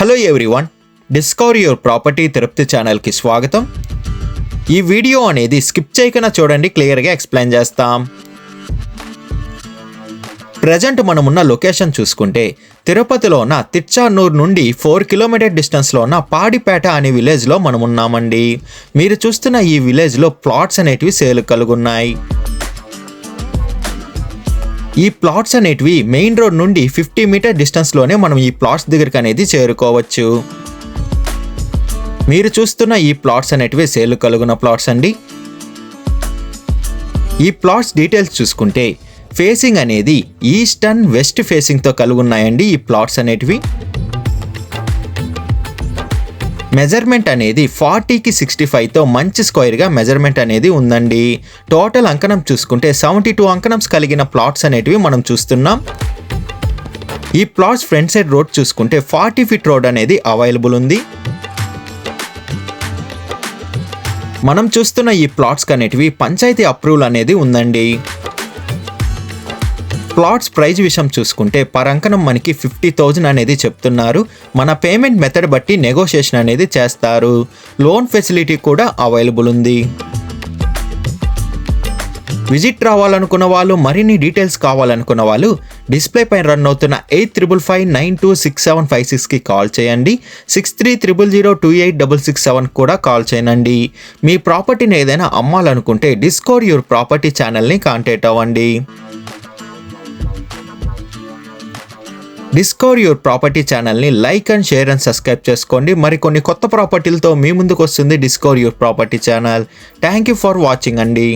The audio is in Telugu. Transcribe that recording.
Hello everyone, discover your property Tirupati ఛానల్కి స్వాగతం. ఈ వీడియో అనేది స్కిప్ చేయకుండా చూడండి, క్లియర్గా ఎక్స్ప్లెయిన్ చేస్తాం. ప్రజెంట్ మనమున్న లొకేషన్ చూసుకుంటే తిరుపతిలో ఉన్న తిచ్చానూరు నుండి 4 కిలోమీటర్ డిస్టెన్స్లో ఉన్న పాడిపేట అనే విలేజ్లో మనమున్నామండి. మీరు చూస్తున్న ఈ విలేజ్లో ప్లాట్స్ అనేటివి సేల్ కలుగున్నాయి. ఈ ప్లాట్స్ అనేటివి మెయిన్ రోడ్ నుండి 50 మీటర్ డిస్టెన్స్లోనే మనం ఈ ప్లాట్స్ దగ్గరికి అనేది చేరుకోవచ్చు. మీరు చూస్తున్న ఈ ప్లాట్స్ అనేటివి సేల్ కలుగున్న ప్లాట్స్ అండి. ఈ ప్లాట్స్ డీటెయిల్స్ చూసుకుంటే ఫేసింగ్ అనేది ఈస్ట్ అండ్ వెస్ట్ ఫేసింగ్తో కలుగున్నాయండి. ఈ ప్లాట్స్ అనేటివి మెజర్మెంట్ అనేది 40కి 65తో మంచి స్క్వేర్గా మెజర్మెంట్ అనేది ఉందండి. టోటల్ అంకణం చూసుకుంటే 72 అంకణంస్ కలిగిన ప్లాట్స్ అనేటివి మనం చూస్తున్నాం. ఈ ప్లాట్స్ ఫ్రంట్ సైడ్ రోడ్ చూసుకుంటే 40 ఫీట్ రోడ్ అనేది అవైలబుల్ ఉంది. మనం చూస్తున్న ఈ ప్లాట్స్ అనేటివి పంచాయతీ అప్రూవల్ అనేది ఉందండి. ప్లాట్స్ ప్రైస్ విషయం చూసుకుంటే పర్ అంకణం మనకి 50,000 అనేది చెప్తున్నారు. మన పేమెంట్ మెథడ్ బట్టి నెగోషియేషన్ అనేది చేస్తారు. లోన్ ఫెసిలిటీ కూడా అవైలబుల్ ఉంది. విజిట్ రావాలనుకున్న వాళ్ళు, మరిన్ని డీటెయిల్స్ కావాలనుకున్న వాళ్ళు డిస్ప్లే పైన రన్ అవుతున్న 8355926756కి కాల్ చేయండి. 6300028667 కూడా కాల్ చేయండి. మీ ప్రాపర్టీని ఏదైనా అమ్మాలనుకుంటే డిస్కవర్ యువర్ ప్రాపర్టీ ఛానల్ని కాంటాక్ట్ అవ్వండి. డిస్కవర్ యువర్ ప్రాపర్టీ ఛానల్ని like and share and subscribe చేసుకోండి. మరికొన్ని కొత్త ప్రాపర్టీలతో మీ ముందుకు వస్తుంది discover your property channel. Thank you for watching అండి.